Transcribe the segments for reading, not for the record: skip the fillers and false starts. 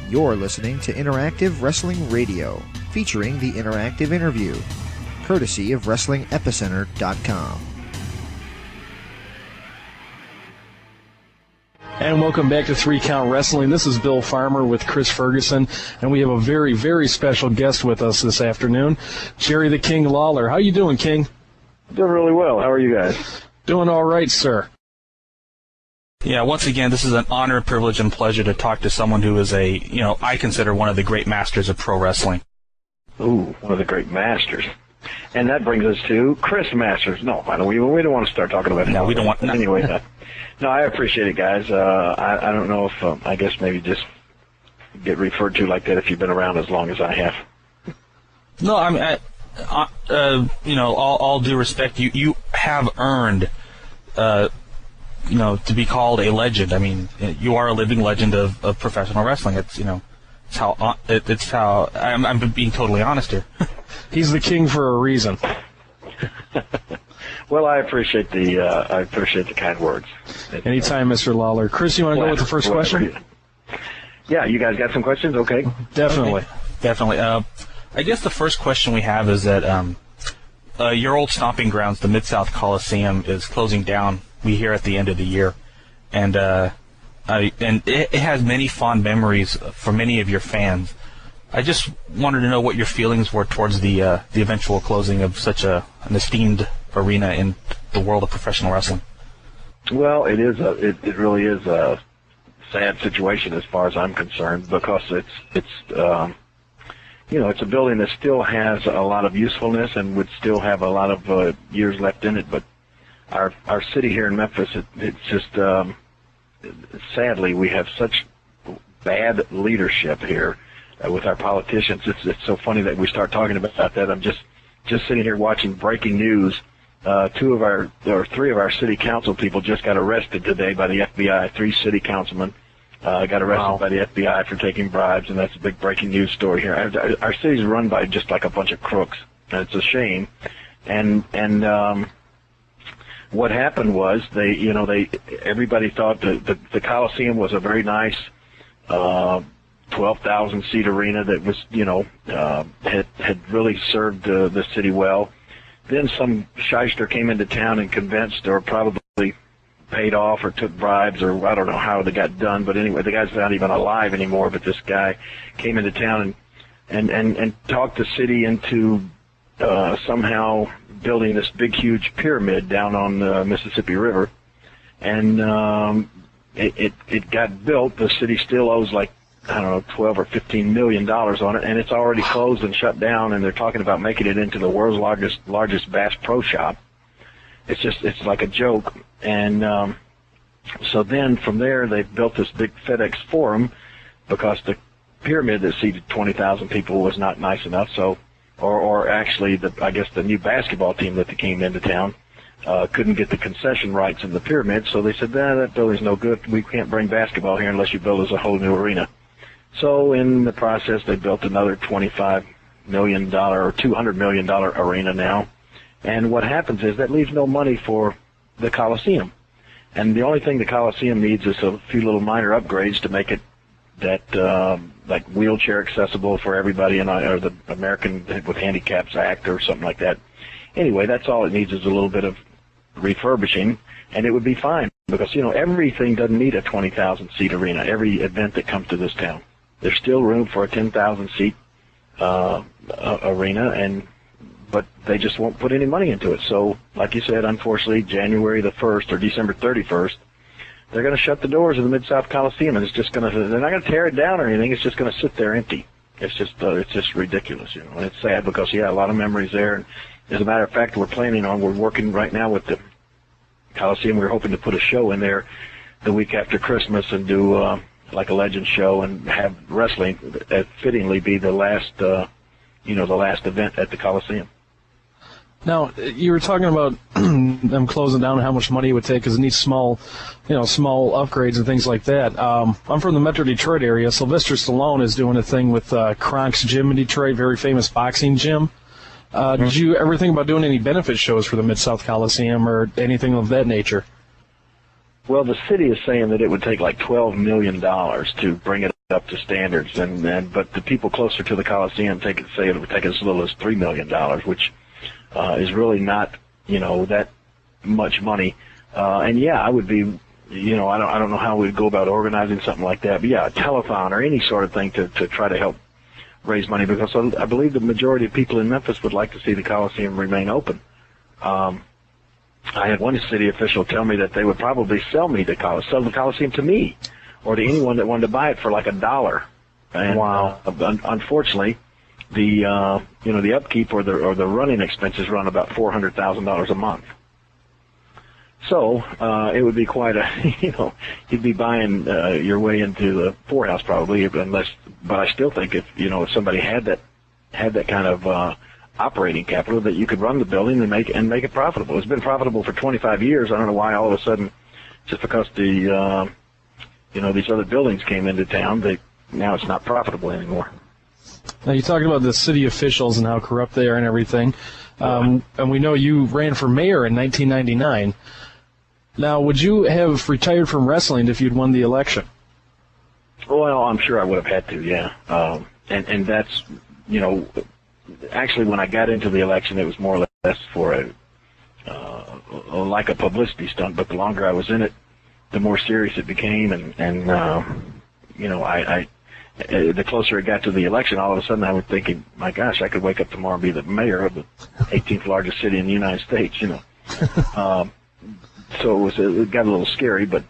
You're listening to Interactive Wrestling Radio, featuring the Interactive Interview, courtesy of WrestlingEpicenter.com. And welcome back to 3 Count Wrestling. This is Bill Farmer with Chris Furguson, and we have a very, very special guest with us this afternoon, Jerry the King Lawler. How you doing, King? Doing really well. How are you guys? Doing all right, sir. Yeah, once again, this is an honor, privilege, and pleasure to talk to someone who is I consider one of the great masters of pro wrestling. Ooh, one of the great masters. And that brings us to Chris Masters. No, we don't want to start talking about him. No, we don't want. No. Anyway, no, I appreciate it, guys. I don't know if I guess maybe just get referred to like that if you've been around as long as I have. No, I mean, all due respect, you have earned, to be called a legend. I mean, you are a living legend of professional wrestling. It's it's how I'm being totally honest here. He's the king for a reason. Well, I appreciate the kind words. Anytime, Mr. Lawler. Chris, you want to go with the first question? Yeah, you guys got some questions? Okay. Definitely. Definitely. I guess the first question we have is that your old stomping grounds, the Mid-South Coliseum, is closing down. We hear at the end of the year, and it has many fond memories for many of your fans. I just wanted to know what your feelings were towards the eventual closing of such an esteemed arena in the world of professional wrestling. Well, it really is a sad situation as far as I'm concerned, because it's a building that still has a lot of usefulness and would still have a lot of years left in it. But our city here in Memphis, it's just sadly we have such bad leadership here with our politicians. It's so funny that we start talking about that. I'm just sitting here watching breaking news. 3 of our city council people just got arrested today by the FBI. 3 city councilmen got arrested by the FBI for taking bribes, and that's a big breaking news story here. Our city's run by just like a bunch of crooks, and it's a shame. And what happened was everybody thought the Coliseum was a very nice 12,000 seat arena that was had really served the city well. Then some shyster came into town and convinced, or probably paid off or took bribes, or I don't know how they got done, but anyway, the guy's not even alive anymore, but this guy came into town and talked the city into somehow building this big, huge pyramid down on the Mississippi River. And it got built. The city still owes like, I don't know, $12 or $15 million on it, and it's already closed and shut down, and they're talking about making it into the world's largest Bass Pro Shop. It's like a joke. And so then from there, they built this big FedEx Forum, because the pyramid that seated 20,000 people was not nice enough. So, or actually, I guess the new basketball team that came into town couldn't get the concession rights in the pyramid, so they said, that building's no good. We can't bring basketball here unless you build us a whole new arena. So in the process, they built another $25 million or $200 million arena now. And what happens is that leaves no money for the Coliseum. And the only thing the Coliseum needs is a few little minor upgrades to make it like wheelchair accessible for everybody, or the American with Handicaps Act or something like that. Anyway, that's all it needs, is a little bit of refurbishing, and it would be fine, because everything doesn't need a 20,000 seat arena. Every event that comes to this town, there's still room for a 10,000 seat arena, but they just won't put any money into it. So, like you said, unfortunately, January the 1st or December 31st, they're going to shut the doors of the Mid-South Coliseum, and they're not going to tear it down or anything. It's just going to sit there empty. It's just ridiculous, and it's sad, because a lot of memories there. And as a matter of fact, we're working right now with the Coliseum. We're hoping to put a show in there the week after Christmas and do like a legend show, and have wrestling fittingly be the last event at the Coliseum. Now, you were talking about them closing down and how much money it would take, because it needs small upgrades and things like that. I'm from the Metro Detroit area. Sylvester Stallone is doing a thing with Kronk's Gym in Detroit, very famous boxing gym. Did you ever think about doing any benefit shows for the Mid-South Coliseum or anything of that nature? Well, the city is saying that it would take like $12 million to bring it up to standards, but the people closer to the Coliseum say it would take as little as $3 million, which is really not, that much money. And yeah, I would be, I don't know how we'd go about organizing something like that, but yeah, a telethon or any sort of thing to try to help raise money, because I believe the majority of people in Memphis would like to see the Coliseum remain open. I had one city official tell me that they would probably sell the Coliseum to me, or to anyone that wanted to buy it for like $1. And, wow. Unfortunately, the upkeep or the running expenses run about $400,000 a month. So it would be quite a, you'd be buying your way into the poorhouse probably, but I still think if somebody had that kind of operating capital, that you could run the building and make it profitable. It's been profitable for 25 years. I don't know why all of a sudden, just because these other buildings came into town, now it's not profitable anymore. Now, you talked about the city officials and how corrupt they are and everything, and we know you ran for mayor in 1999. Now, would you have retired from wrestling if you'd won the election? Well, I'm sure I would have had to, yeah. And that's, actually when I got into the election, it was more or less for like a publicity stunt, but the longer I was in it, the more serious it became, and the closer it got to the election, all of a sudden I was thinking, my gosh, I could wake up tomorrow and be the mayor of the 18th largest city in the United States, So it got a little scary, but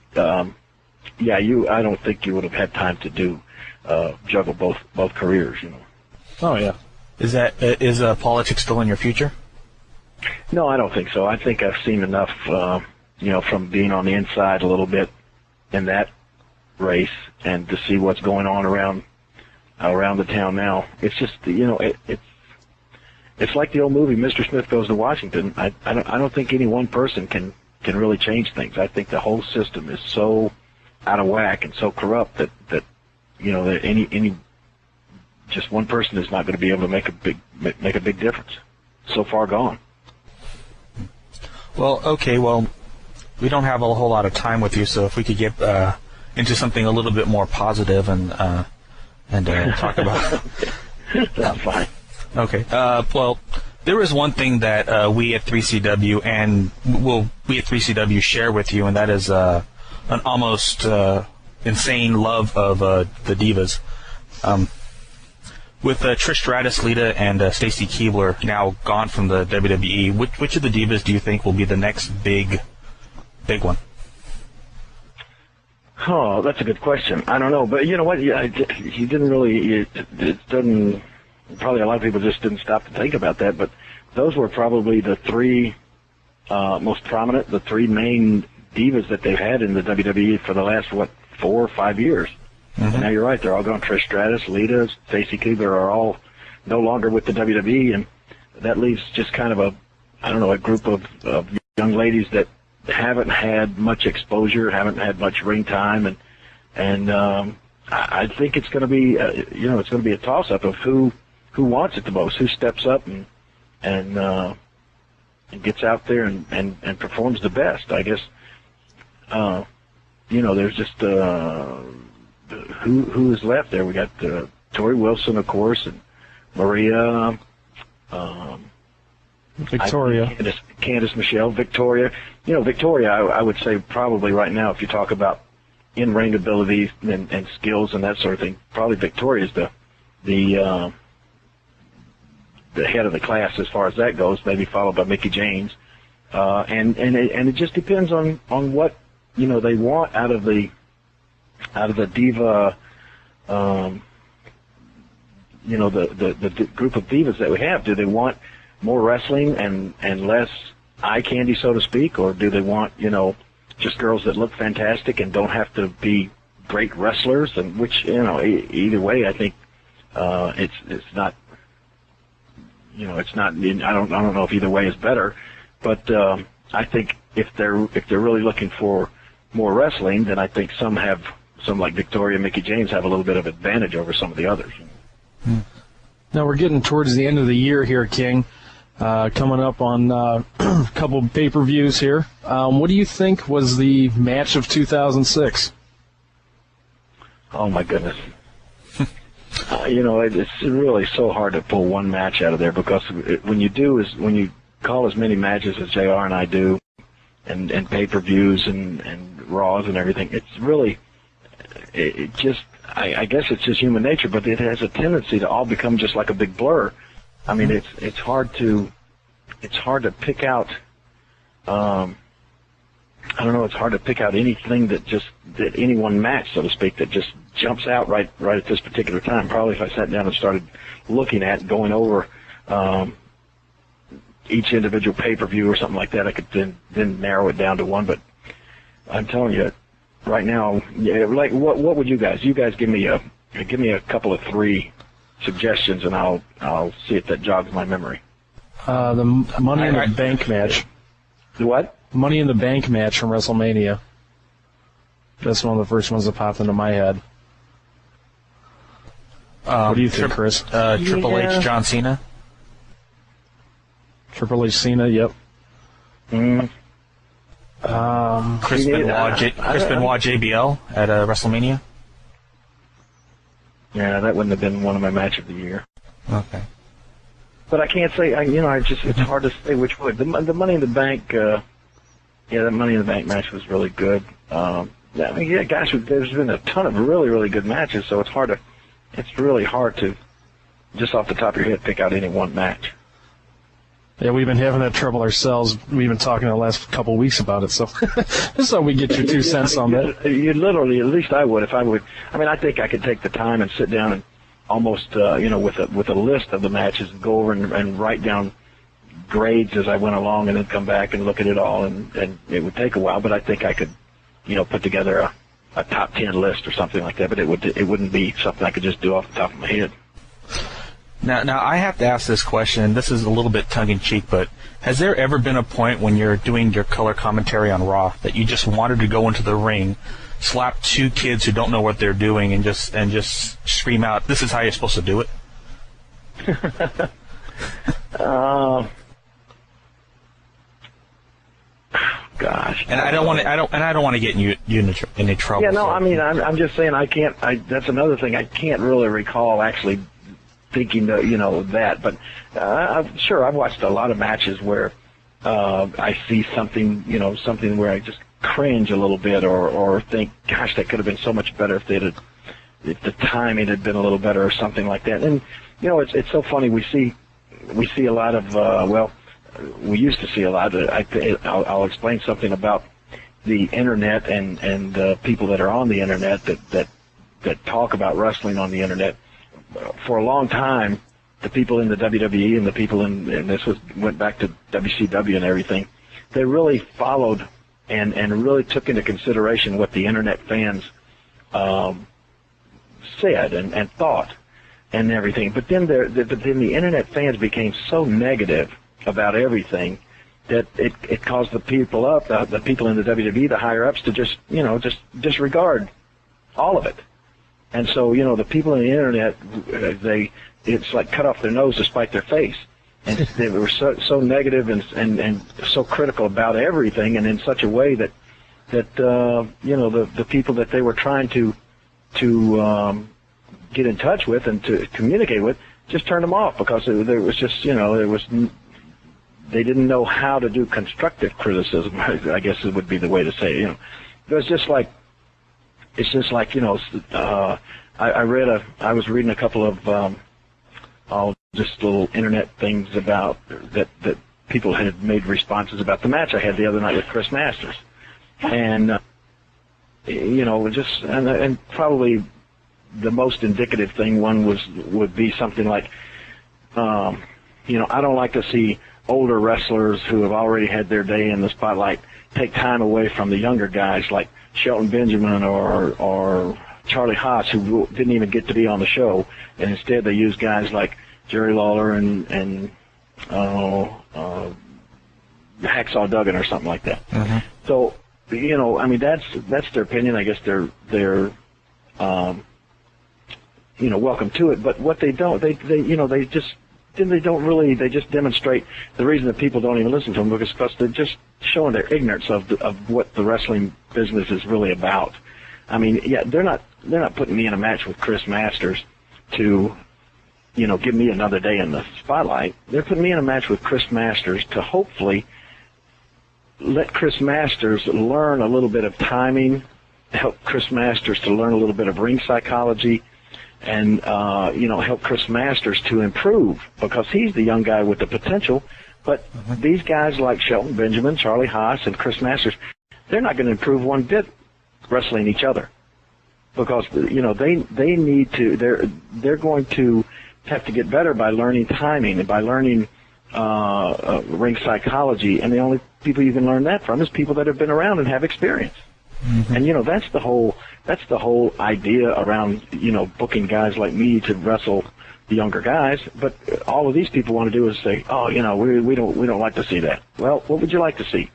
yeah, I don't think you would have had time to juggle both careers, Oh yeah. Is politics still in your future? No, I don't think so. I think I've seen enough, from being on the inside a little bit in that race and to see what's going on around the town now. It's just, it's like the old movie Mr. Smith Goes to Washington. I don't think any one person can really change things. I think the whole system is so out of whack and so corrupt that that any just one person is not going to be able to make a big difference. So far gone. Well, okay. Well, we don't have a whole lot of time with you, so if we could get into something a little bit more positive and talk about. That's fine. Okay. Well, there is one thing that we at 3CW we at 3CW share with you, and that is an almost insane love of the divas. With Trish Stratus, Lita, and Stacy Keibler now gone from the WWE, which of the divas do you think will be the next big one? Oh, that's a good question. I don't know, but you know what? Yeah, he didn't really. It doesn't. Probably a lot of people just didn't stop to think about that. But those were probably the three most prominent, the three main divas that they've had in the WWE for the last 4 or 5 years. Mm-hmm. Now you're right; they're all gone. Trish Stratus, Lita, Stacy Keibler are all no longer with the WWE, and that leaves just kind of a group of young ladies that haven't had much exposure, haven't had much ring time, and I think it's going to be it's going to be a toss-up of who wants it the most, who steps up and gets out there and performs the best. I guess there's just who is left there. We got Tori Wilson, of course, and Maria. Victoria. Candice Michelle, Victoria. Victoria, I would say probably right now, if you talk about in-ring ability and skills and that sort of thing, probably Victoria is the head of the class as far as that goes, maybe followed by Mickie James. And it just depends on what, they want out of the diva, the group of divas that we have. Do they want more wrestling and less eye candy, so to speak, or do they want, just girls that look fantastic and don't have to be great wrestlers? And which, either way, I think it's not, it's not. I don't know if either way is better, but I think if they're really looking for more wrestling, then I think some like Victoria and Mickie James have a little bit of advantage over some of the others. Now we're getting towards the end of the year here, King. Coming up on a couple pay-per-views here. What do you think was the match of 2006? Oh, my goodness. It's really so hard to pull one match out of there because when you call as many matches as JR and I do, and pay-per-views and Raws and everything, it's really, I guess it's just human nature, but it has a tendency to all become just like a big blur. I mean, it's hard to pick out. I don't know. It's hard to pick out anything that any one match, so to speak, that just jumps out right at this particular time. Probably if I sat down and started looking at and going over each individual pay-per-view or something like that, I could then narrow it down to one. But I'm telling you, right now, like what would you guys give me a couple of 3 suggestions, and I'll see if that jogs my memory. The Money in the Bank match. The what? Money in the Bank match from WrestleMania. That's one of the first ones that popped into my head. What do you think, Chris? Triple H, John Cena. Triple H, Cena, yep. Mm. Chris Benoit, JBL at WrestleMania. Yeah, that wouldn't have been one of my match of the year. Okay. But I can't say, it's hard to say which would. The Money in the Bank, the Money in the Bank match was really good. Gosh, there's been a ton of really, really good matches, so it's really hard to, just off the top of your head, pick out any one match. Yeah, we've been having that trouble ourselves. We've been talking the last couple of weeks about it, so just thought we'd get your 2 cents on that. You literally, at least I would, if I would. I mean, I think I could take the time and sit down and almost, with a list of the matches, and go over and write down grades as I went along, and then come back and look at it all, and it would take a while, but I think I could, put together a top 10 list or something like that, but it wouldn't be something I could just do off the top of my head. Now I have to ask this question, and this is a little bit tongue-in-cheek, but has there ever been a point when you're doing your color commentary on Raw that you just wanted to go into the ring, slap 2 kids who don't know what they're doing, and just scream out, "This is how you're supposed to do it"? Gosh. And I don't want to get you in any trouble. Yeah, no, I mean, I'm just saying that's another thing. I can't really recall actually thinking that, but I've watched a lot of matches where I see something where I just cringe a little bit, or think, gosh, that could have been so much better if the timing had been a little better, or something like that. And it's so funny. We see a lot of we used to see a lot. I'll explain something about the internet and people that are on the internet that talk about wrestling on the internet. For a long time, the people in the WWE and the people and this went back to WCW and everything, they really followed and really took into consideration what the internet fans said and thought and everything. But then the internet fans became so negative about everything that it caused the people the people in the WWE, the higher ups, to just disregard all of it. And so, the people on the internet, it's like cut off their nose to spite their face. And they were so negative and so critical about everything, and in such a way that the people that they were trying to get in touch with and to communicate with just turned them off, because there was just, they didn't know how to do constructive criticism, I guess it would be the way to say it. It was just like, I was reading a couple of just little internet things about that people had made responses about the match I had the other night with Chris Masters, and and probably the most indicative thing would be something like, I don't like to see older wrestlers who have already had their day in the spotlight take time away from the younger guys like Shelton Benjamin or Charlie Haas, who didn't even get to be on the show, and instead they use guys like Jerry Lawler and Hacksaw Duggan or something like that. Mm-hmm. So, that's their opinion. I guess they're welcome to it. But what they don't, they just demonstrate the reason that people don't even listen to them, because they're just showing their ignorance of what the wrestling business is really about. I mean, yeah, they're not putting me in a match with Chris Masters to, give me another day in the spotlight. They're putting me in a match with Chris Masters to hopefully let Chris Masters learn a little bit of timing, help Chris Masters to learn a little bit of ring psychology, and, help Chris Masters to improve, because he's the young guy with the potential. But these guys like Shelton Benjamin, Charlie Haas, and Chris Masters, they're not going to improve one bit wrestling each other, because, they need to, they're going to have to get better by learning timing and by learning ring psychology, and the only people you can learn that from is people that have been around and have experience. Mm-hmm. And that's the whole idea around booking guys like me to wrestle the younger guys. But all of these people want to do is say, we don't like to see that. Well, what would you like to see?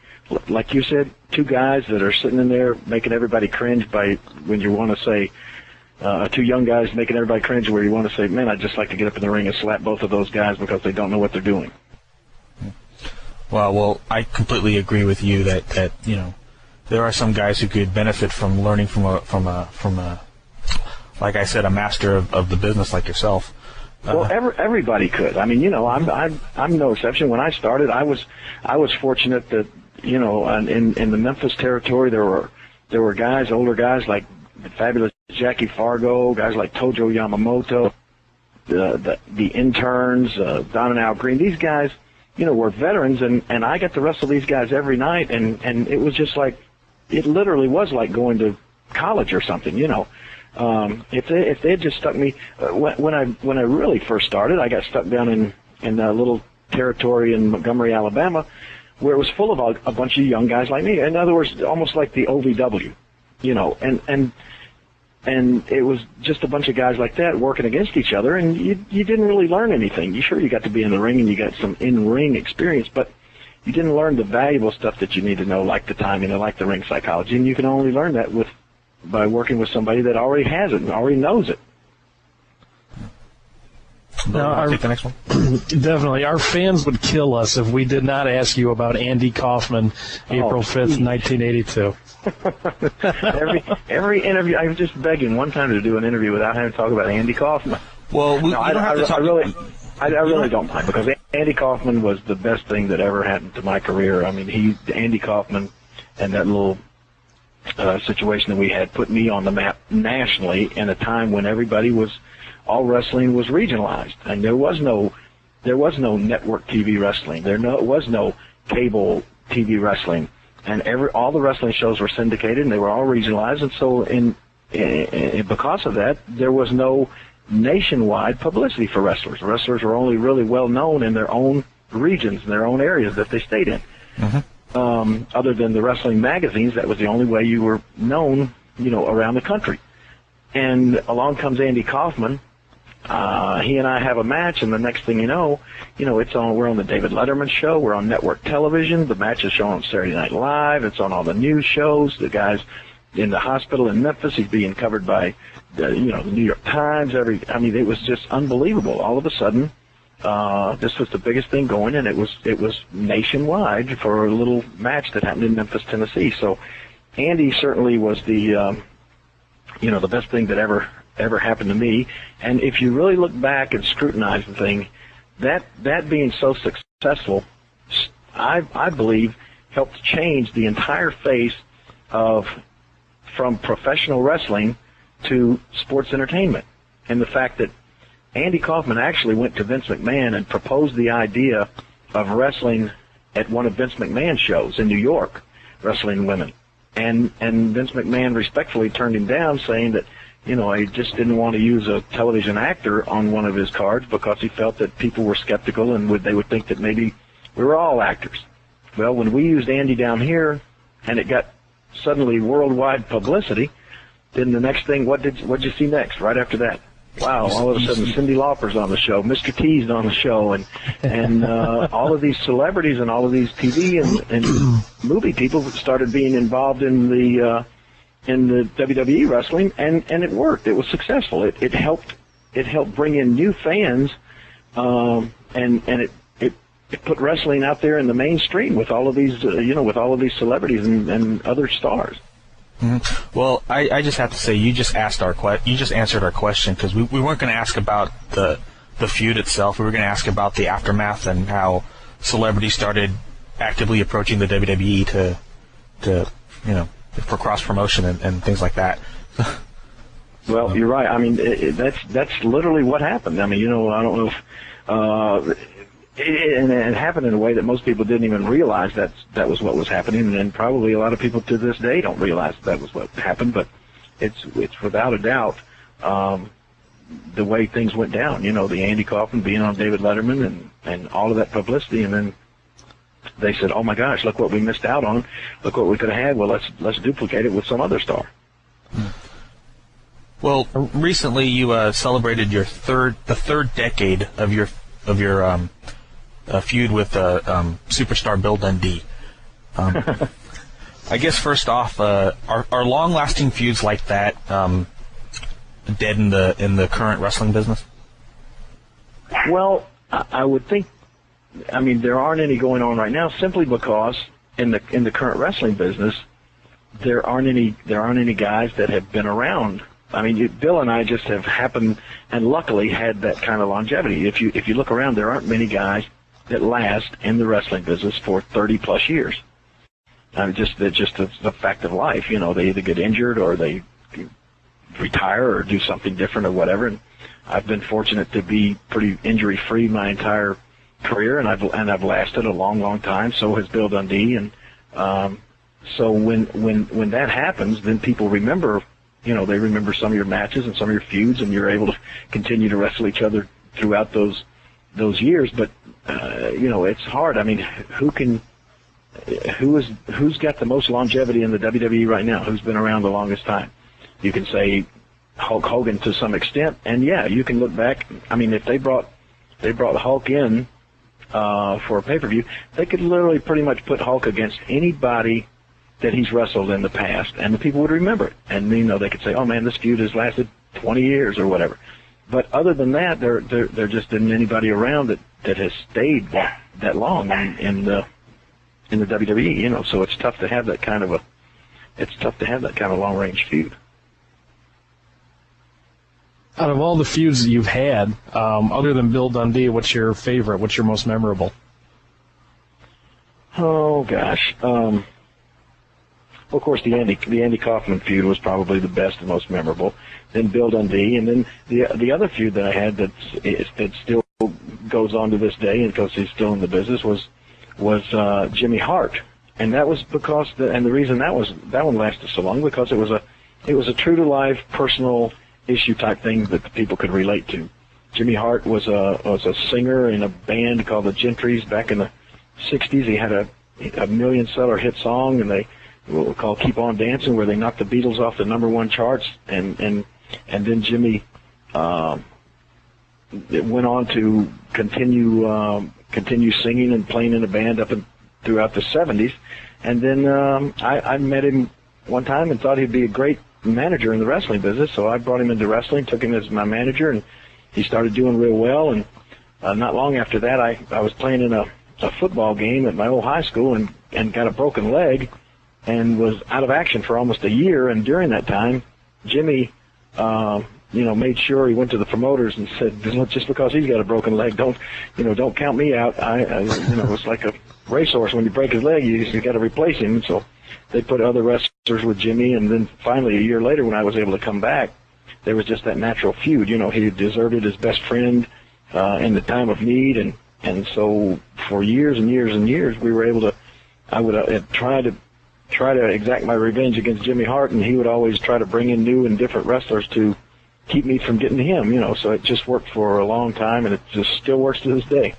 Like you said, two guys that are sitting in there making everybody cringe by when you want to say. Two young guys making everybody cringe, where you want to say, man, I'd just like to get up in the ring and slap both of those guys because they don't know what they're doing. Well, I completely agree with you that there are some guys who could benefit from learning from a like I said, a master of the business like yourself. Well, everybody could. I mean, I'm no exception. When I started, I was fortunate that in the Memphis territory there were guys, older guys like the fabulous Jackie Fargo, guys like Tojo Yamamoto, the interns, Don and Al Green. These guys, were veterans, and I got to wrestle these guys every night, and it was just like, it literally was like going to college or something, If they had just stuck me, when I really first started, I got stuck down in a little territory in Montgomery, Alabama, where it was full of a bunch of young guys like me. In other words, almost like the OVW, and it was just a bunch of guys like that working against each other, and you didn't really learn anything. You got to be in the ring and you got some in-ring experience, but you didn't learn the valuable stuff that you need to know, like the timing and like the ring psychology, and you can only learn that by working with somebody that already has it and already knows it. Now, take the next one. Definitely. Our fans would kill us if we did not ask you about Andy Kaufman, April 5th, 1982. every interview, I was just begging one time to do an interview without having to talk about Andy Kaufman. Well, I really don't mind, because Andy Kaufman was the best thing that ever happened to my career. I mean, Andy Kaufman and that little situation that we had put me on the map nationally in a time when all wrestling was regionalized, and there was no network TV wrestling. Was no cable TV wrestling, and all the wrestling shows were syndicated, and they were all regionalized. And so, because of that, there was no nationwide publicity for wrestlers. Wrestlers were only really well known in their own regions, in their own areas that they stayed in. Mm-hmm. Other than the wrestling magazines, that was the only way you were known, around the country. And along comes Andy Kaufman. He and I have a match, and the next thing you know, we're on the David Letterman show. We're on network television. The match is shown on Saturday Night Live. It's on all the news shows. The guy's in the hospital in Memphis. He's being covered by, the New York Times. It was just unbelievable. All of a sudden, this was the biggest thing going, and it was nationwide for a little match that happened in Memphis, Tennessee. So, Andy certainly was the best thing that ever happened to me. And if you really look back and scrutinize the thing, that being so successful, I believe, helped change the entire face from professional wrestling to sports entertainment. And the fact that Andy Kaufman actually went to Vince McMahon and proposed the idea of wrestling at one of Vince McMahon's shows in New York, wrestling women. And Vince McMahon respectfully turned him down, saying that, he just didn't want to use a television actor on one of his cards because he felt that people were skeptical and they would think that maybe we were all actors. Well, when we used Andy down here and it got suddenly worldwide publicity, then the next thing, what'd you see next right after that? Wow, all of a sudden Cyndi Lauper's on the show, Mr. T's on the show, and all of these celebrities and all of these TV and movie people started being involved in the WWE wrestling, and it worked. It was successful. It helped bring in new fans, and it put wrestling out there in the mainstream with all of these with all of these celebrities and other stars. Mm-hmm. Well, I just have to say, you just answered our question, because we weren't going to ask about the feud itself. We were going to ask about the aftermath and how celebrities started actively approaching the WWE to for cross promotion and things like that. Well, you're right. I mean, that's literally what happened. I mean, I don't know if it happened in a way that most people didn't even realize that was what was happening, and probably a lot of people to this day don't realize that was what happened. But it's without a doubt the way things went down. The Andy Kaufman being on David Letterman and all of that publicity, and then they said, "Oh my gosh, look what we missed out on! Look what we could have had. Well, let's duplicate it with some other star." Well, recently you celebrated the third decade of your feud with superstar Bill Dundee. I guess first off, are long-lasting feuds like that dead in the current wrestling business? Well, I would think. I mean, there aren't any going on right now, simply because in the current wrestling business, there aren't any guys that have been around. I mean, Bill and I just have happened and luckily had that kind of longevity. If you look around, there aren't many guys that last in the wrestling business for 30+ years. I mean, just the fact of life. They either get injured or they retire or do something different or whatever. And I've been fortunate to be pretty injury-free my entire career, and I've lasted a long time. So has Bill Dundee, and so when that happens, then people remember. They remember some of your matches and some of your feuds, and you're able to continue to wrestle each other throughout those years. But it's hard. I mean, who's got the most longevity in the WWE right now? Who's been around the longest time? You can say Hulk Hogan to some extent, and yeah, you can look back. I mean, if they brought Hulk in for a pay-per-view, they could literally pretty much put Hulk against anybody that he's wrestled in the past, and the people would remember it. And they could say, "Oh man, this feud has lasted 20 years or whatever." But other than that, there just isn't anybody around that has stayed that long in the WWE. So it's tough to have that kind of long range feud. Out of all the feuds that you've had, other than Bill Dundee, what's your favorite? What's your most memorable? Oh gosh. Of course, the Andy Kaufman feud was probably the best and most memorable. Then Bill Dundee, and then the other feud that I had that still goes on to this day, and because he's still in the business, was Jimmy Hart, and that was because the reason that one lasted so long, because it was a true to life personal issue type thing that the people could relate to. Jimmy Hart was a singer in a band called the Gentrys back in the '60s. He had a million-seller hit song, and they were called "Keep On Dancing," where they knocked the Beatles off the #1 charts, and then Jimmy went on to continue singing and playing in a band throughout the '70s. And then I met him one time and thought he'd be a great manager in the wrestling business, so I brought him into wrestling, took him as my manager, and he started doing real well. And not long after that, I was playing in a football game at my old high school and got a broken leg and was out of action for almost a year. And during that time, Jimmy made sure he went to the promoters and said, just because he's got a broken leg, don't count me out. It's like a racehorse. When you break his leg, you got to replace him. So they put other wrestlers with Jimmy, and then finally a year later, when I was able to come back, there was just that natural feud. He deserted his best friend in the time of need, and so for years and years and years, we were able to. I would try to exact my revenge against Jimmy Hart, and he would always try to bring in new and different wrestlers to keep me from getting to him. So it just worked for a long time, and it just still works to this day.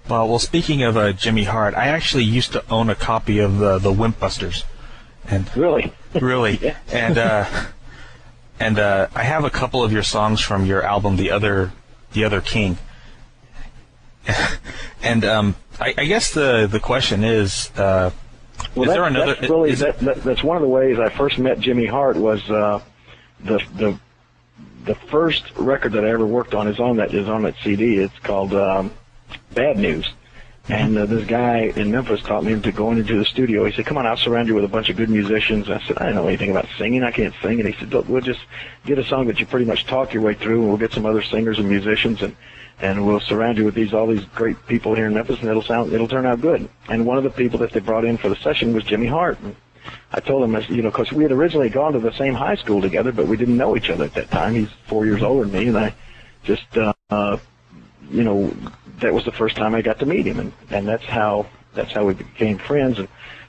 Well, speaking of Jimmy Hart, I actually used to own a copy of the Wimp Busters. And really? Yeah. And I have a couple of your songs from your album, The Other King. And I guess the question is, well, is there another? That's one of the ways I first met Jimmy Hart. Was the first record that I ever worked on is on that CD. It's called Bad News, And this guy in Memphis taught me to go into the studio. He said, come on, I'll surround you with a bunch of good musicians. I said, I don't know anything about singing. I can't sing. And he said, look, we'll just get a song that you pretty much talk your way through, and we'll get some other singers and musicians, and we'll surround you with all these great people here in Memphis, and it'll turn out good. And one of the people that they brought in for the session was Jimmy Hart. And I told him, because we had originally gone to the same high school together, but we didn't know each other at that time. He's 4 years older than me, and I just, that was the first time I got to meet him, and that's how we became friends. And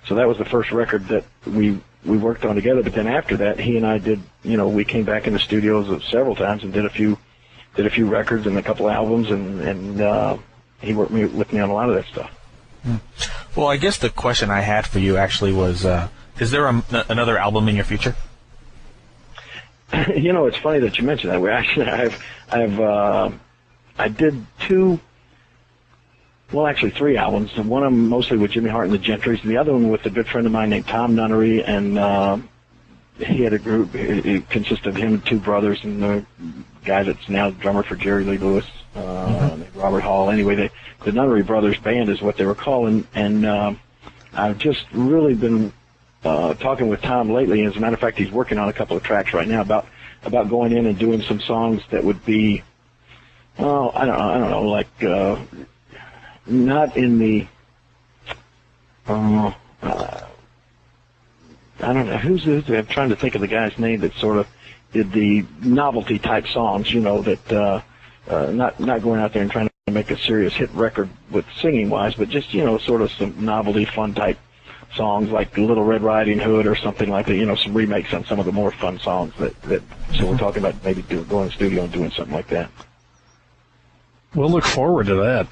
so that was the first record that we worked on together. But then after that, he and I did, we came back in the studios several times and did a few records and a couple albums, and he worked with me on a lot of that stuff. Well, I guess the question I had for you actually was, is there another album in your future? It's funny that you mentioned that. We actually, I did three albums. One of them mostly with Jimmy Hart and the Gentrys, and the other one with a good friend of mine named Tom Nunnery, and he had a group. It consisted of him and two brothers, and the guy that's now the drummer for Jerry Lee Lewis, named Robert Hall. Anyway, the Nunnery Brothers Band is what they were calling, and I've just really been talking with Tom lately. As a matter of fact, he's working on a couple of tracks right now about going in and doing some songs that would be, I don't know, like not in the, I don't know, who's I'm trying to think of the guy's name that sort of did the novelty type songs, that not going out there and trying to make a serious hit record with singing wise, but just, sort of some novelty fun type songs like Little Red Riding Hood or something like that, some remakes on some of the more fun songs that so we're talking about maybe going to the studio and doing something like that. We'll look forward to that.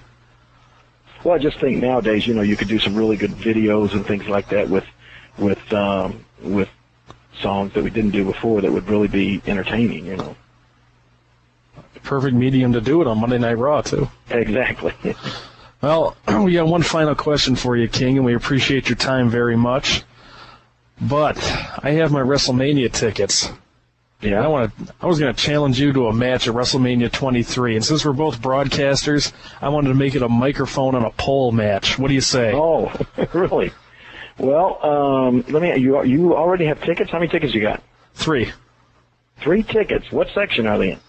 Well, I just think nowadays, you could do some really good videos and things like that with songs that we didn't do before that would really be entertaining, Perfect medium to do it on Monday Night Raw, too. Exactly. Well, we got one final question for you, King, and we appreciate your time very much. But I have my WrestleMania tickets. Yeah. I was going to challenge you to a match at WrestleMania 23, and since we're both broadcasters, I wanted to make it a microphone and a pole match. What do you say? Oh, really? Well, you already have tickets? How many tickets you got? 3. 3 tickets. What section are they in?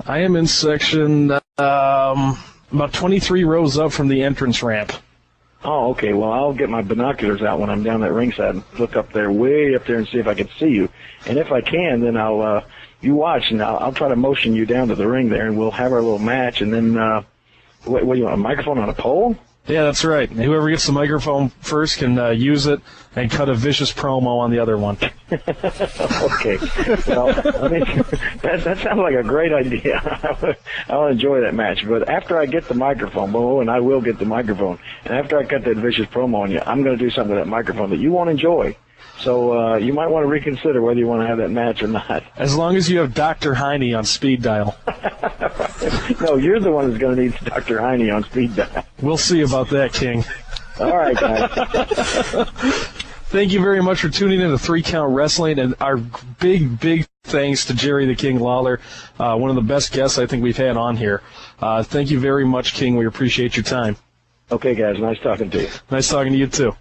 I am in section about 23 rows up from the entrance ramp. Oh, okay. Well, I'll get my binoculars out when I'm down at ringside and look up there, way up there, and see if I can see you. And if I can, then you watch, and I'll try to motion you down to the ring there, and we'll have our little match. And then, what do you want, a microphone on a pole? Yeah, that's right. Whoever gets the microphone first can use it and cut a vicious promo on the other one. Okay. Well, that sounds like a great idea. I'll enjoy that match. But after I get the microphone, and I will get the microphone, and after I cut that vicious promo on you, I'm going to do something with that microphone that you won't enjoy. So you might want to reconsider whether you want to have that match or not. As long as you have Dr. Heine on speed dial. No, you're the one who's going to need Dr. Heine on speed dial. We'll see about that, King. All right, guys. Thank you very much for tuning in to 3 Count Wrestling, and our big thanks to Jerry the King Lawler, one of the best guests I think we've had on here. Thank you very much, King. We appreciate your time. Okay, guys. Nice talking to you. Nice talking to you, too.